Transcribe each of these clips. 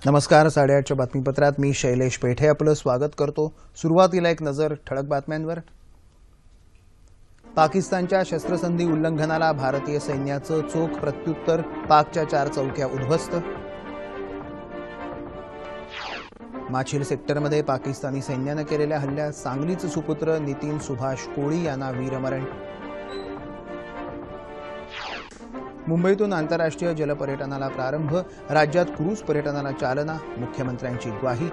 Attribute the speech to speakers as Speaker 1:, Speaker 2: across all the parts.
Speaker 1: नमस्कार. 8:30च्या बातमीपत्रात मी शैलेश पेठे आपलं स्वागत करतो. सुरुवातीला एक नजर ठळक बातम्यांवर. पाकिस्तानच्या शस्त्रसंधी उल्लंघनाला भारतीय सैन्याचं चोख प्रत्युत्तर, पाकच्या 4 चौक्या उद्ध्वस्त. माछिल सेक्टरमध्ये पाकिस्तानी सैन्यानं केलेल्या हल्ल्यात सांगलीचे सुपुत्र नितीन सुभाष कोळी यांना वीरमरण. मुंबईतून आंतरराष्ट्रीय जलपर्यटनाला प्रारंभ, राज्यात क्रूज पर्यटनाला चालना, मुख्यमंत्र्यांची ग्वाही.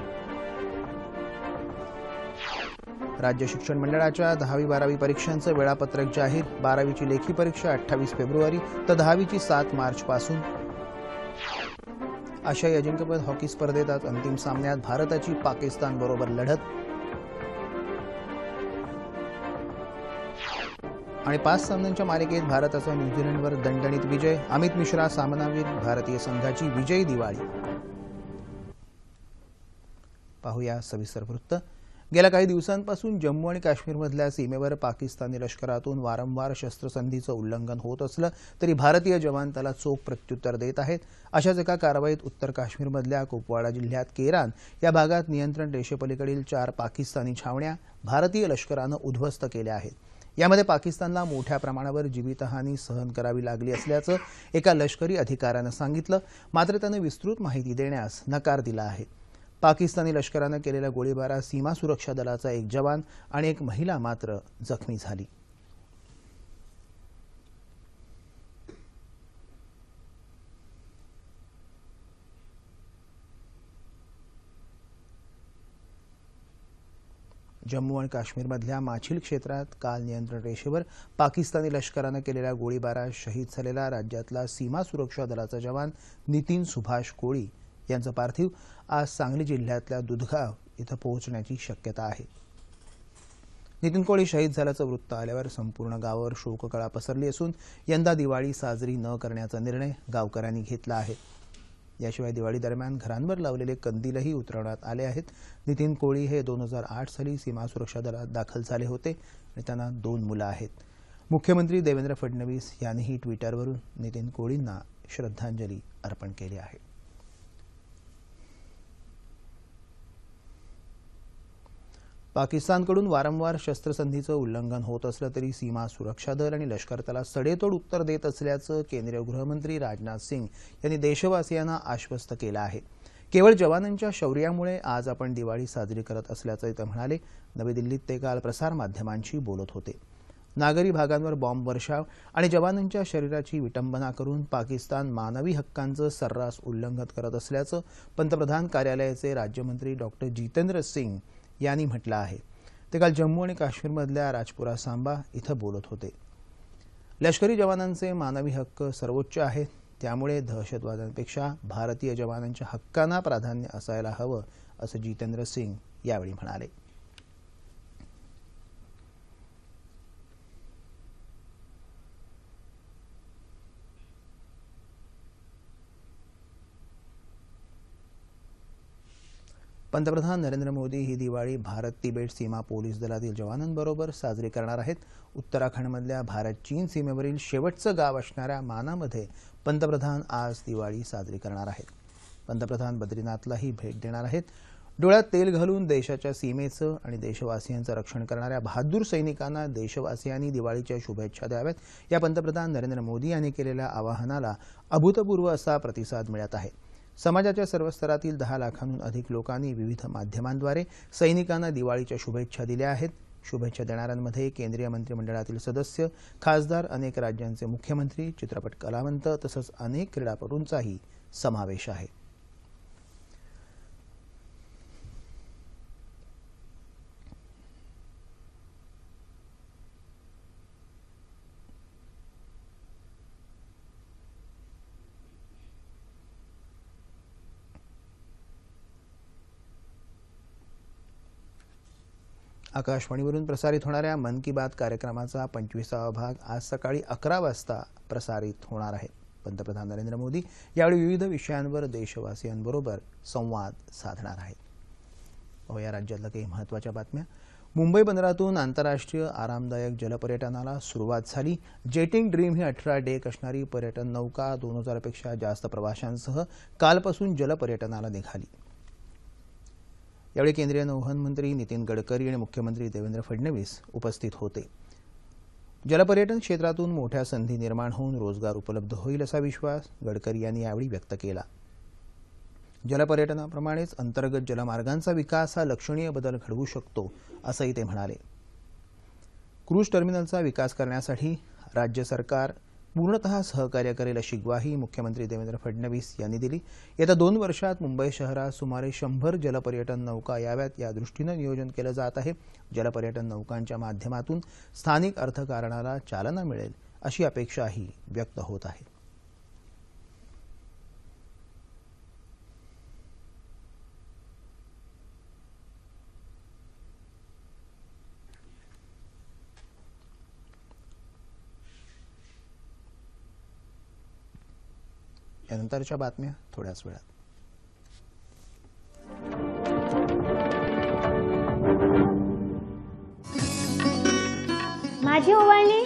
Speaker 1: राज्य शिक्षण मंडळाच्या 10वी-12वी परीक्षांचं वेळापत्रक जाहीर. 12वीची लेखी परीक्षा 28 फेब्रुवारी तर 10वीची 7 मार्चपासून. आशियाई अजिंक्यपद हॉकी स्पर्धेत आज अंतिम सामन्यात भारताची पाकिस्तानबरोबर लढत. आणि 5 सामन्यांच्या मालिकेत भारताचा न्यूझीलंडवर दणदणीत विजय. अमित मिश्रा सामनावीर, भारतीय संघाची विजयी दिवाळी. पाहूया सविस्तर वृत्त. गेल्या काही दिवसांपासून जम्मू आणि काश्मीरमधल्या सीमेवर पाकिस्तानी लष्करातून वारंवार शस्त्रसंधीचं उल्लंघन होत असलं तरी भारतीय जवान त्याला चोख प्रत्युत्तर देत आहेत. अशाच एका कारवाईत उत्तर काश्मीरमधल्या कुपवाडा जिल्ह्यात केरान या भागात नियंत्रण रेषेपलीकडील 4 पाकिस्तानी छावण्या भारतीय लष्करानं उद्ध्वस्त केल्या आहेत. यामध्ये पाकिस्तानला मोठ्या प्रमाणावर जीवितहानी सहन करावी लागली असल्याचं एका लष्करी अधिकाऱ्यानं सांगितलं. मात्र त्यानं विस्तृत माहिती देण्यास नकार दिला आहे. पाकिस्तानी लष्करानं केलेल्या गोळीबारात सीमा सुरक्षा दलाचा एक जवान आणि एक महिला मात्र जखमी झाली. जम्मू आणि काश्मीरमधल्या माछिल क्षेत्रात काल नियंत्रण रेषेवर पाकिस्तानी लष्करानं केलेल्या गोळीबारात शहीद झालेला राज्यातला सीमा सुरक्षा दलाचा जवान नितीन सुभाष कोळी यांचं पार्थिव आज सांगली जिल्ह्यातल्या दुधगाव इथं पोहोचण्याची शक्यता आहे. नितीन कोळी शहीद झाल्याचं वृत्त आल्यावर संपूर्ण गावावर शोककळा पसरली असून यंदा दिवाळी साजरी न करण्याचा निर्णय गावकऱ्यांनी घेतला आहे. याशिवाय दिवाळी दरम्यान घरांवर लावलेले कंदीलही उतरवण्यात आले आहेत. नितीन कोळी हे 2008 साली सीमा सुरक्षा दलात दाखल झाले होते आणि त्यांना 2 मुलं आहेत. मुख्यमंत्री देवेंद्र फडणवीस यांनीही ट्विटरवरून नितीन कोळींना श्रद्धांजली अर्पण केली आहे. पाकिस्तानकडून वारंवार शस्त्रसंधीचं उल्लंघन होत असलं तरी सीमा सुरक्षा दल आणि लष्कर त्याला सडेतोड उत्तर देत असल्याचं केंद्रीय गृहमंत्री राजनाथ सिंग यांनी देशवासियांना आश्वस्त केलं आहे. केवळ जवानांच्या शौर्यामुळे आज आपण दिवाळी साजरी करत असल्याचं ते म्हणाले. नवी दिल्लीत ते काल प्रसारमाध्यमांशी बोलत होते. नागरी भागांवर बॉम्ब वर्षाव आणि जवानांच्या शरीराची विटंबना करून पाकिस्तान मानवी हक्कांचं सर्रास उल्लंघन करत असल्याचं पंतप्रधान कार्यालयाचे राज्यमंत्री डॉक्टर जितेंद्र सिंग यांनी म्हटलं आहे. ते काल जम्मू आणि काश्मीरमधल्या राजपुरा सांबा इथं बोलत होते. लष्करी जवानांचे मानवी हक्क सर्वोच्च आहेत. त्यामुळे दहशतवाद्यांपेक्षा भारतीय जवानांच्या हक्कांना प्राधान्य असायला हवं असं जितेंद्र सिंग यावेळी म्हणाले. पंतप्रधान नरेंद्र मोदी ही दिवाळी भारत तिबेट सीमा पोलीस दलातील जवानांबरोबर साजरी करणार आहेत. उत्तराखंडमधल्या भारत चीन सीमेवरील शेवटचं गाव असणाऱ्या मानामध्ये पंतप्रधान आज दिवाळी साजरी करणार आहेत. पंतप्रधान बद्रीनाथलाही भेट देणार आहेत. डोळ्यात तेल घालून देशाच्या सीमेचं आणि देशवासियांचं रक्षण करणाऱ्या बहादूर सैनिकांना देशवासियांनी दिवाळीच्या शुभेच्छा द्याव्यात. या पंतप्रधान नरेंद्र मोदी यांनी केलेल्या आवाहनाला अभूतपूर्व असा प्रतिसाद मिळत आहे. समाजाच्या सर्व स्तरातील 10 लाखांहून अधिक लोकांनी विविध माध्यमांद्वारे सैनिकांना दिवाळीच्या शुभेच्छा दिल्या आहेत. शुभेच्छा देणाऱ्यांमध्ये केंद्रीय मंत्रिमंडळातील सदस्य, खासदार, अनेक राज्यांचे मुख्यमंत्री, चित्रपट कलावंत तसंच अनेक क्रीडापटूंचाही समावेश आहे. आकाशवाणीवरून प्रसारित होणाऱ्या मन की बात कार्यक्रमाचा 25वा भाग आज सकाळी 11 वाजता प्रसारित होणार आहे. पंतप्रधान नरेंद्र मोदी यावेळी विविध विषयांवर देशवासियांबरोबर संवाद साधणार आहेत. या राज्यातल्या काही महत्त्वाच्या बातम्या. मुंबई बंदरातून आंतरराष्ट्रीय आरामदायक जलपर्यटनाला सुरुवात झाली। जेटिंग ड्रीम ही 18 डेक असणारी पर्यटन नौका 2000 पेक्षा जास्त प्रवाशांसह कालपासून जलपर्यटनाला निघाली। यावेळी केंद्रीय नौवहन मंत्री नितीन गडकरी आणि मुख्यमंत्री देवेंद्र फडणवीस उपस्थित होते। जलपर्यटन क्षेत्रातून मोठ्या संधी निर्माण होऊन रोजगार उपलब्ध होईल असा विश्वास गडकरी यांनी यावेळी व्यक्त केला। जलपर्यटनाप्रमाणेच अंतर्गत जलमार्गांचा विकास हा लक्षणीय बदल घडवू शकतो असंही ते म्हणाले। क्रूज टर्मिनलचा विकास करण्यासाठी राज्य सरकार पूर्णतः सहकार्य करेल अशी ग्वाही मुख्यमंत्री देवेंद्र फडणवीस यांनी दिली। येत्या 2 वर्षात मुंबई शहरात सुमारे 100 जलपर्यटन नौका याव्यात या दृष्टीने नियोजन केले जात आहे। जलपर्यटन नौकांच्या माध्यमातून स्थानिक अर्थकारणाला चालना मिळेल अशी अपेक्षाही व्यक्त होत आहे। यानंतरच्या बातम्या थोड्याच वेळात।
Speaker 2: माझी ओवाळणी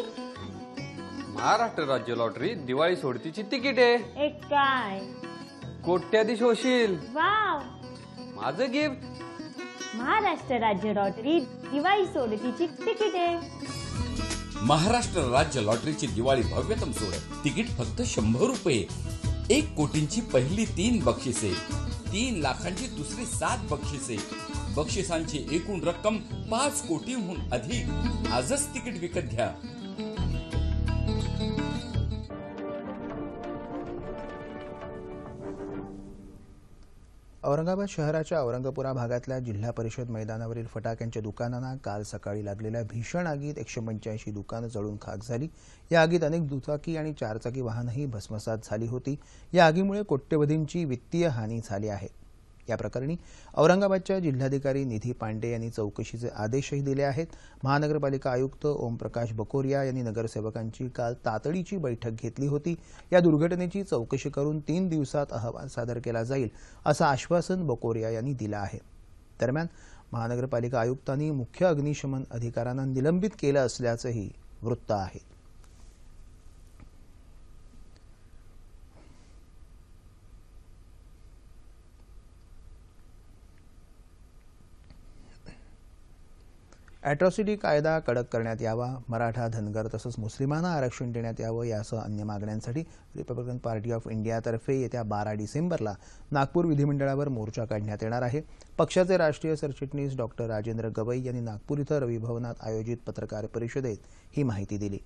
Speaker 3: महाराष्ट्र राज्य लॉटरी दिवाळी सोडतीची तिकीट आहे।
Speaker 2: एक काय
Speaker 3: कोट्याधीश होशील।
Speaker 2: वाव,
Speaker 3: माझं गिफ्ट
Speaker 2: महाराष्ट्र राज्य लॉटरी दिवाळी सोडतीची तिकीट आहे।
Speaker 4: महाराष्ट्र राज्य लॉटरीची दिवाळी भव्यतम सोहळा तिकीट फक्त 100 रुपये। 1 कोटींची पहिली 3 बक्षिसे, 3 लाखांची दुसरी 7 बक्षिसे, बक्षिसांची एकूण रक्कम 5 कोटींहून अधिक। आजच तिकीट विकत घ्या।
Speaker 1: औरंगाबाद शहराच्या औरंगपुरा भागातल्या जिल्हा परिषद मैदानावरील फटाक्यांच्या दुकानांना काल सकाळी लागलेल्या भीषण आगीत 185 दुकानं जळून खाक झाली। या आगीत अनेक दुचाकी आणि 4 चाकी वाहनही भस्मसात झाली होती। या आगीमुळे कोट्यवधींची वित्तीय हानी झाली आहे। या प्रकरणी औरंगाबादच्या जिल्हाधिकारी निधी पांडे यांनी चौकशीचे आदेशही दिले आहेत। महानगरपालिका आयुक्त ओमप्रकाश बकोरिया यांनी नगरसेवकांची काल तातडीची बैठक घेतली होती। या दुर्घटनेची चौकशी करून 3 दिवसात अहवाल सादर केला जाईल असं आश्वासन बकोरिया यांनी दिलं आहे। दरम्यान महानगरपालिका आयुक्तांनी मुख्य अग्निशमन अधिकाऱ्यांना निलंबित केलं असल्याचंही वृत्त आहे। अॅट्रॉसिटी कायदा कडक करण्यात यावा, मराठा, धनगर तसंच मुस्लिमांना आरक्षण देण्यात यावं यासह अन्य मागण्यांसाठी रिपब्लिकन पार्टी ऑफ इंडियातर्फे येत्या 12 डिसेंबरला नागपूर विधिमंडळावर मोर्चा काढण्यात येणार आहे। पक्षाचे राष्ट्रीय सरचिटणीस डॉक्टर राजेंद्र गवई यांनी नागपूर इथं रवी भवनात आयोजित पत्रकार परिषदेत ही माहिती दिली।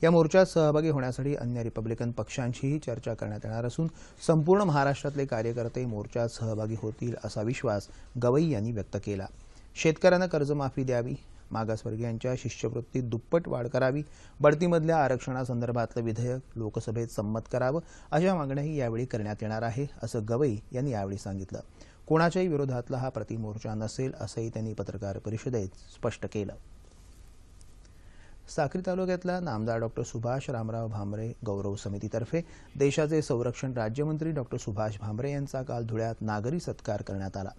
Speaker 1: या मोर्चात सहभागी होण्यासाठी अन्य रिपब्लिकन पक्षांशीही चर्चा करण्यात येणार असून संपूर्ण महाराष्ट्रातले कार्यकर्ते मोर्चात सहभागी होतील असा विश्वास गवई यांनी व्यक्त केला। शेतकऱ्यांना कर्जमाफी द्यावी, मागासवर्गीयांच्या शिष्यवृत्तीत दुप्पट वाढ करावी, बढतीमधल्या आरक्षणासंदर्भातलं विधेयक लोकसभेत संमत करावं अशा मागण्याही यावेळी करण्यात येणार आहे असं गवई यांनी यावेळी सांगितलं। कोणाच्याही विरोधातला हा प्रतिमोर्चा नसेल असंही त्यांनी पत्रकार परिषदेत स्पष्ट केलं। साक्री तालुक्यातल्या नामदार डॉक्टर सुभाष रामराव भामरे गौरव समितीतर्फे देशाचे संरक्षण राज्यमंत्री डॉक्टर सुभाष भामरे यांचा काल धुळ्यात नागरी सत्कार करण्यात आला।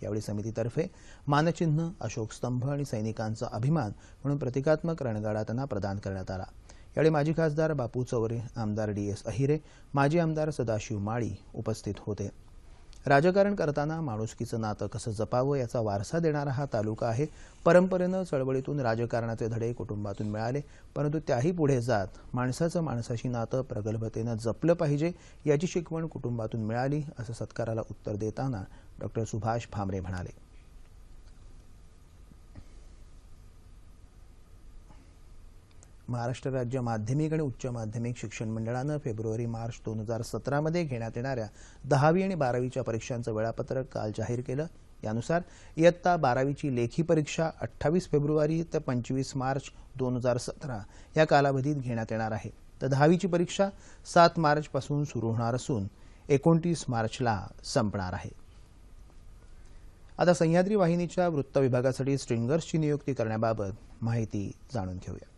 Speaker 1: यावेळी समितीतर्फे मानचिन्ह, अशोक स्तंभ आणि सैनिकांचा अभिमान म्हणून प्रतिकात्मक रणगाडा त्यांना प्रदान करण्यात आला। यावेळी माजी खासदार बापू चौरे, आमदार DS अहिरे, माजी आमदार सदाशिव माळी उपस्थित होते। राजकारण करताना माणुसकीचं नातं कसं जपावं याचा वारसा देणारा हा तालुका आहे। परंपरेनं चळवळीतून राजकारणाचे धडे कुटुंबातून मिळाले, परंतु त्याही पुढे जात माणसाचं माणसाशी नातं प्रगल्भतेनं जपलं पाहिजे याची शिकवण कुटुंबातून मिळाली असं सत्काराला उत्तर देताना डॉक्टर सुभाष भामरे म्हणाले। महाराष्ट्र राज्य माध्यमिक आणि उच्च माध्यमिक शिक्षण मंडळानं फेब्रुवारी-मार्च 2017 मध्ये घेण्यात येणाऱ्या 10वी आणि 12वीच्या परीक्षांचं वेळापत्रक काल जाहीर केलं। यानुसार इयत्ता 12वीची लेखी परीक्षा 28 फेब्रुवारी ते 25 मार्च 2017 या कालावधीत घेण्यात येणार आहे, तर 10वीची परीक्षा 7 मार्च पासून सुरू होणार असून 29 मार्चला संपणार आहे। आता सह्याद्री वाहिनीच्या वृत्त विभागासाठी स्ट्रिंगर्सची नियुक्ती करण्याबाबत माहिती जाणून घेऊया।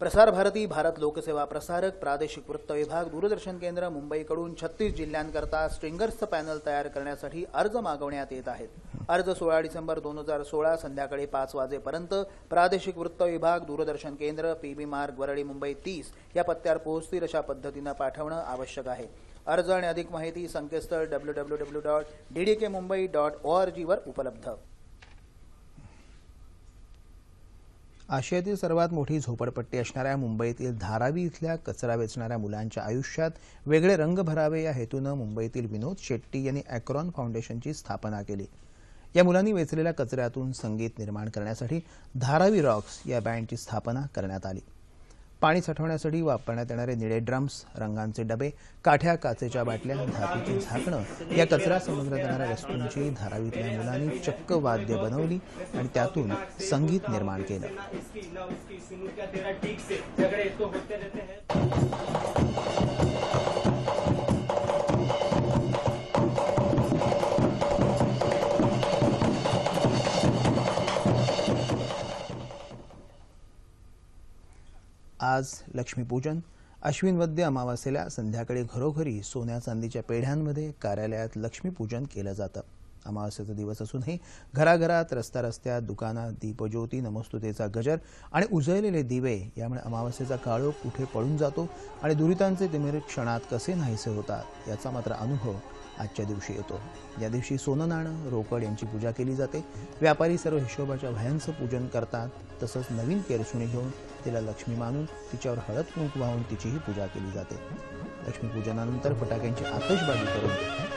Speaker 1: प्रसार भारती भारत लोकसेवा प्रसारक प्रादेशिक वृत्त विभाग दूरदर्शन केंद्र मुंबईकडून 36 जिल्ह्यांकरता स्ट्रिंगर्सचं पॅनल तयार करण्यासाठी अर्ज मागवण्यात येत आहेत। अर्ज 16 डिसेंबर 2016 संध्याकाळी 5 वाजेपर्यंत प्रादेशिक वृत्त विभाग, दूरदर्शन केंद्र, PB मार्ग, वरळी, मुंबई 30 या पत्त्यावर पोहोचतील अशा पद्धतीनं पाठवणं आवश्यक आहे. अर्ज आणि अधिक माहिती संकेतस्थळ www.ddkmumbai.org वर उपलब्ध. आशियातील सर्वात मोठी झोपडपट्टी असणाऱ्या मुंबईतील धारावी इथल्या कचरा वेचणाऱ्या मुलांच्या आयुष्यात वेगळे रंग भरावे या हेतूनं मुंबईतील विनोद शेट्टी यांनी ॲक्रॉन फाउंडेशनची स्थापना केली. या मुलांनी वेचलेल्या कचऱ्यातून संगीत निर्माण करण्यासाठी धारावी रॉक्स या बँडची स्थापना करण्यात आली. पाणी साठवण्यासाठी वापरण्यात येणारे निळे ड्रम्स, रंगांचे डबे, काठ्या, काचेच्या बाटल्या, धातूची झाकणं या कचरा समजण्यात येणाऱ्या वस्तूंची धारावीतल्या मुलांनी चक्क वाद्य बनवली आणि त्यातून संगीत निर्माण केलं. आज लक्ष्मीपूजन. अश्विन वद्य अमावास्येला संध्याकाळी घरोघरी सोन्या चांदीच्या पेढ्यांमध्ये कार्यालयात लक्ष्मीपूजन केलं जातं. अमावास्येचा दिवस असूनही घराघरात, रस्त्या रस्त्यात, दुकानात दीपज्योती, नमस्तुतेचा गजर आणि उजळलेले दिवे यामुळे अमावास्येचा काळोख कुठे पळून जातो आणि दुरितांचे तिमिर क्षणात कसे नाहीसे होतात याचा मात्र अनुभव आजच्या दिवशी येतो. या दिवशी सोनं, नाणं, रोकड यांची पूजा केली जाते. व्यापारी सर्व हिशोबाच्या वह्यांचं पूजन करतात. तसंच नवीन केरसुणी घेऊन तिला लक्ष्मी मानून तिच्यावर हळद कुंकू वाहून तिचीही पूजा केली जाते. लक्ष्मीपूजनानंतर फटाक्यांची आतषबाजी करून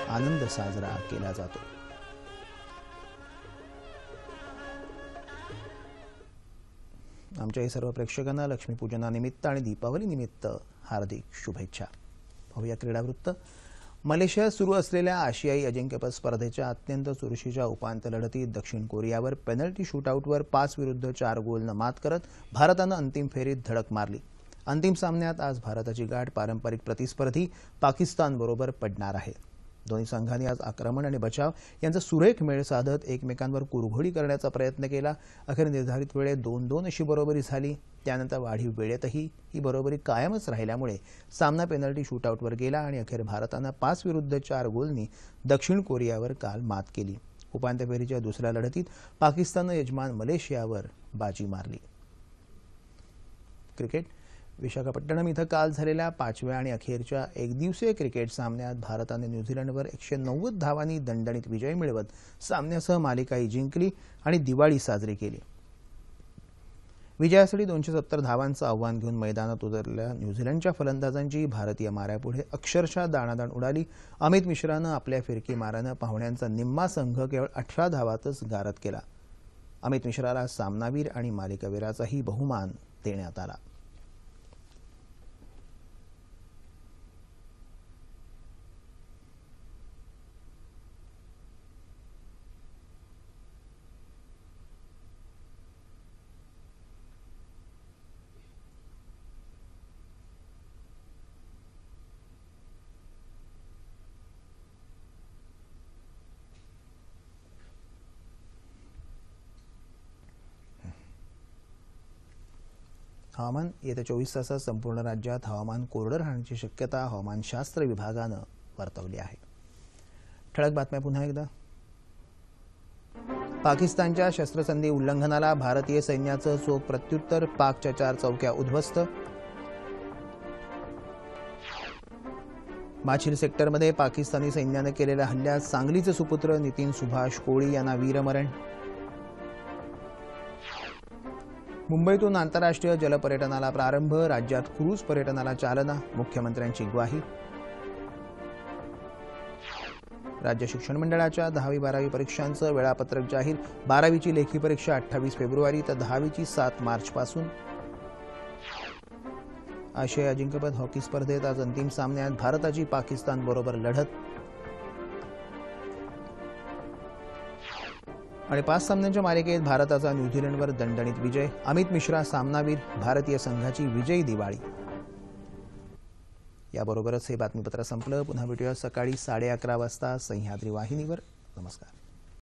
Speaker 1: आनंद साजरा केला जातो. आमच्याही सर्व प्रेक्षकांना लक्ष्मीपूजनानिमित्त आणि दीपावलीनिमित्त हार्दिक शुभेच्छा. पाहूया क्रीडावृत्त. मलेशियात सुरू असलेल्या आशियाई अजिंक्यपद स्पर्धेच्या अत्यंत चुरशीच्या उपांत्य लढतीत दक्षिण कोरियावर पेनल्टी शूटआउटवर 5-4 गोलनं मात करत भारतानं अंतिम फेरीत धडक मारली. अंतिम सामन्यात आज भारताची गाठ पारंपरिक प्रतिस्पर्धी पाकिस्तानबरोबर पडणार आहे. दोन्ही संघांनी आज आक्रमण आणि बचाव यांचा सुरेख मेळ साधत एकमेकांवर कुरघोडी करण्याचा प्रयत्न केला. अखेर निर्धारित वेळेत 2-2 अशी बरोबरी झाली. त्यानंतर वाढीव वेळेतही ही बरोबरी कायमच राहिल्यामुळे सामना पेनल्टी शूटआउटवर गेला आणि अखेर भारतानं 5-4 गोलनी दक्षिण कोरियावर काल मात केली. उपांत्य फेरीच्या दुसऱ्या लढतीत पाकिस्ताननं यजमान मलेशियावर बाजी मारली. क्रिकेट. विशाखापट्टणम इथं काल झालेल्या 5व्या आणि अखेरच्या एकदिवसीय क्रिकेट सामन्यात भारताने न्यूझीलंडवर 190 धावांनी दणदणीत विजय मिळवत सामन्यासह मालिकाही जिंकली आणि दिवाळी साजरी केली. विजयासाठी 270 धावांचं आव्हान घेऊन मैदानात उतरलेल्या न्यूझीलंडच्या फलंदाजांची भारतीय माऱ्यापुढे अक्षरशः दाणादाण उडाली. अमित मिश्रानं आपल्या फिरकी मारानं पाहुण्यांचा निम्मा संघ केवळ 18 धावातच गारद केला. अमित मिश्राला सामनावीर आणि मालिकावीराचाही बहुमान देण्यात आला. हवामान. येत्या 24 तासात संपूर्ण राज्यात हवामान कोरडं राहण्याची शक्यता हवामानशास्त्र विभागानं वर्तवली आहे. ठळक बातम्या पुन्हा एकदा. पाकिस्तानच्या शस्त्रसंधी उल्लंघनाला भारतीय सैन्याचं चोख प्रत्युत्तर. पाकच्या 4 चौक्या उद्ध्वस्त. माछिल सेक्टरमध्ये पाकिस्तानी सैन्यानं केलेल्या हल्ल्यात सांगलीचे सुपुत्र नितीन सुभाष कोळी यांना वीरमरण. मुंबईतून आंतरराष्ट्रीय जलपर्यटनाला प्रारंभ. राज्यात क्रूझ पर्यटनाला चालना. मुख्यमंत्र्यांची ग्वाही. राज्य शिक्षण मंडळाच्या 10वी-12वी परीक्षांचं वेळापत्रक जाहीर. 12वीची लेखी परीक्षा 28 फेब्रुवारी तर 10वीची 7 मार्चपासून. आशियाई अजिंक्यपद हॉकी स्पर्धेत आज अंतिम सामन्यात भारताची पाकिस्तानबरोबर लढत आणि 5 सामन्यांच्या मालिकेत भारताचा न्यूझीलंडवर दणदणीत विजय. अमित मिश्रा सामनावीर. भारतीय संघाची विजयी दिवाळी. याबरोबरच हे बातमीपत्र संपलं. पुन्हा भेटूया सकाळी 11:30 वाजता सह्याद्री वाहिनीवर. नमस्कार.